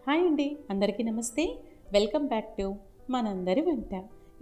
Hi అండి, అందరికీ నమస్తే. వెల్కమ్ బ్యాక్ టు మనందరి వంట.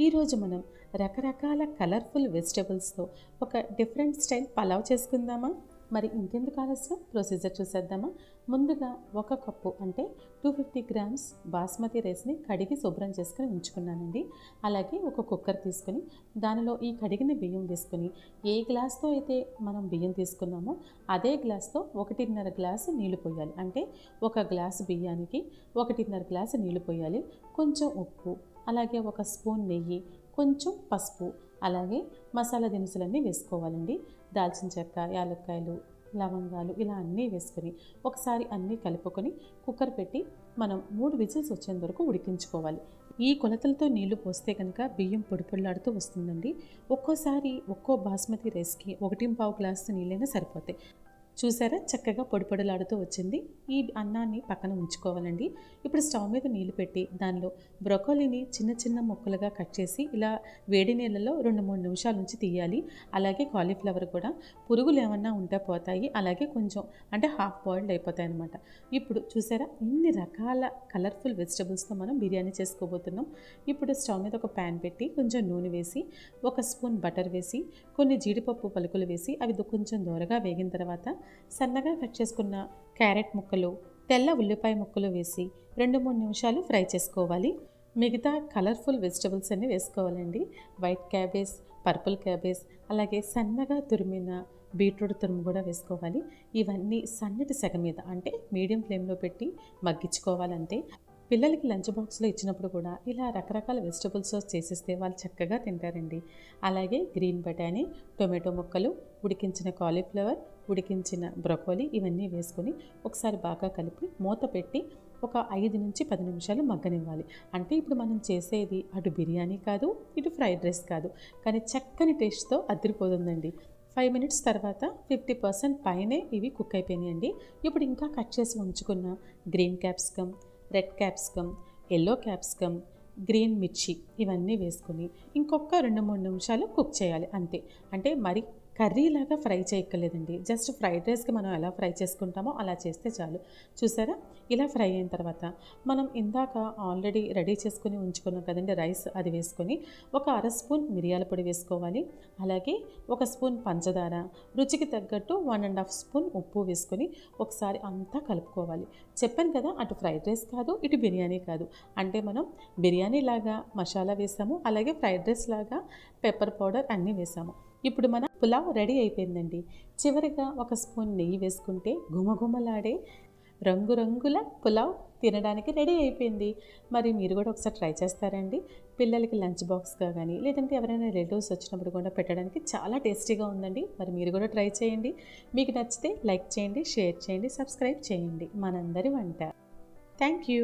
ఈరోజు మనం రకరకాల కలర్ఫుల్ వెజిటబుల్స్తో ఒక డిఫరెంట్ స్టైల్ పలావ్ చేసుకుందామా? మరి ఇంకెందుకు ఆలస్యం, ప్రొసీజర్ చూసేద్దామా? ముందుగా ఒక కప్పు అంటే 250 గ్రామ్స్ బాస్మతి రైస్ని కడిగి శుభ్రం చేసుకుని ఉంచుకున్నానండి. అలాగే ఒక కుక్కర్ తీసుకుని దానిలో ఈ కడిగిన బియ్యం వేసుకొని ఏ గ్లాస్తో అయితే మనం బియ్యం తీసుకున్నామో అదే గ్లాస్తో 1.5 గ్లాసు నీళ్లు పోయాలి. అంటే ఒక గ్లాసు బియ్యానికి 1.5 గ్లాసు నీళ్లు పోయాలి. కొంచెం ఉప్పు, అలాగే ఒక స్పూన్ నెయ్యి, కొంచెం పసుపు, అలాగే మసాలా దినుసులన్నీ వేసుకోవాలండి. దాల్చిన చెక్క, యాలక్కాయలు, లవంగాలు ఇలా అన్నీ వేసుకొని ఒకసారి అన్నీ కలుపుకొని కుక్కర్ పెట్టి మనం 3 విజిల్స్ వచ్చేంత వరకు ఉడికించుకోవాలి. ఈ కొలతలతో నీళ్లు పోస్తే కనుక బియ్యం పొడిపొడిలాడుతూ వస్తుందండి. ఒక్కోసారి ఒక్కో బాస్మతి రైస్కి 1.5 గ్లాసు నీళ్ళైనా సరిపోతాయి. చూసారా, చక్కగా పొడిపొడిలాడుతూ వచ్చింది. ఈ అన్నాన్ని పక్కన ఉంచుకోవాలండి. ఇప్పుడు స్టవ్ మీద నీళ్లు పెట్టి దానిలో బ్రొకోలీని చిన్న చిన్న ముక్కలుగా కట్ చేసి ఇలా వేడి నీళ్ళలో 2-3 నిమిషాల నుంచి తీయాలి. అలాగే కాలీఫ్లవర్ కూడా పురుగులు ఏమన్నా ఉంటే పోతాయి, అలాగే కొంచెం అంటే హాఫ్ బాయిల్డ్ అయిపోతాయి అన్నమాట. ఇప్పుడు చూసారా, ఇన్ని రకాల కలర్ఫుల్ వెజిటబుల్స్తో మనం బిర్యానీ చేసుకోబోతున్నాం. ఇప్పుడు స్టవ్ మీద ఒక ప్యాన్ పెట్టి కొంచెం నూనె వేసి, ఒక స్పూన్ బటర్ వేసి, కొన్ని జీడిపప్పు పలుకులు వేసి అవి కొంచెం దూరగా వేగిన తర్వాత సన్నగా కట్ చేసుకున్న క్యారెట్ ముక్కలు, తెల్ల ఉల్లిపాయ ముక్కలు వేసి 2-3 నిమిషాలు ఫ్రై చేసుకోవాలి. మిగతా కలర్ఫుల్ వెజిటబుల్స్ అన్నీ వేసుకోవాలండి. వైట్ క్యాబేజ్, పర్పుల్ క్యాబేజ్, అలాగే సన్నగా తురిమిన బీట్రూట్ తురుము కూడా వేసుకోవాలి. ఇవన్నీ సన్నటి సెగ మీద అంటే మీడియం ఫ్లేమ్లో పెట్టి మగ్గించుకోవాలంటే. పిల్లలకి లంచ్ బాక్స్లో ఇచ్చినప్పుడు కూడా ఇలా రకరకాల వెజిటబుల్స్ చేసిస్తే వాళ్ళు చక్కగా తింటారండి. అలాగే గ్రీన్ బఠానీ, టొమాటో ముక్కలు, ఉడికించిన కాలీఫ్లవర్, ఉడికించిన బ్రొకోలీ ఇవన్నీ వేసుకొని ఒకసారి బాగా కలిపి మూత పెట్టి ఒక 5 నుంచి 10 నిమిషాలు మగ్గనివ్వాలి. అంటే ఇప్పుడు మనం చేసేది అటు బిర్యానీ కాదు, ఇటు ఫ్రైడ్ రైస్ కాదు, కానీ చక్కని టేస్ట్తో అదిరిపోతుందండి. 5 మినిట్స్ తర్వాత 50% పైనే ఇవి కుక్ అయిపోయినాయండి. ఇప్పుడు ఇంకా కట్ చేసి ఉంచుకున్న green capsicum, red capsicum, yellow capsicum, green మిర్చి ఇవన్నీ వేసుకొని ఇంకొక 2-3 నిమిషాలు కుక్ చేయాలి అంతే. అంటే మరి కర్రీలాగా ఫ్రై చేయక్కర్లేదండి. జస్ట్ ఫ్రైడ్ రైస్కి మనం ఎలా ఫ్రై చేసుకుంటామో అలా చేస్తే చాలు. చూసారా, ఇలా ఫ్రై అయిన తర్వాత మనం ఇందాక ఆల్రెడీ రెడీ చేసుకుని ఉంచుకున్నాం కదండి రైస్, అది వేసుకొని ఒక అర స్పూన్ మిరియాల పొడి వేసుకోవాలి. అలాగే ఒక స్పూన్ పంచదార, రుచికి తగ్గట్టు 1.5 స్పూన్ ఉప్పు వేసుకొని ఒకసారి అంతా కలుపుకోవాలి. చెప్పాను కదా, అటు ఫ్రైడ్ రైస్ కాదు, ఇటు బిర్యానీ కాదు. అంటే మనం బిర్యానీ లాగా మసాలా వేసాము, అలాగే ఫ్రైడ్ రైస్ లాగా పెప్పర్ పౌడర్ అన్నీ వేసాము. ఇప్పుడు మన పులావ్ రెడీ అయిపోయిందండి. చివరిగా ఒక స్పూన్ నెయ్యి వేసుకుంటే గుమగుమలాడే రంగురంగుల పులావ్ తినడానికి రెడీ అయిపోయింది. మరి మీరు కూడా ఒకసారి ట్రై చేస్తారండి. పిల్లలకి లంచ్ బాక్స్గా కానీ లేదంటే ఎవరైనా రిలేటివ్స్ వచ్చినప్పుడు కూడా పెట్టడానికి చాలా టేస్టీగా ఉందండి. మరి మీరు కూడా ట్రై చేయండి. మీకు నచ్చితే లైక్ చేయండి, షేర్ చేయండి, సబ్స్క్రైబ్ చేయండి. మనందరి వంట. Thank you.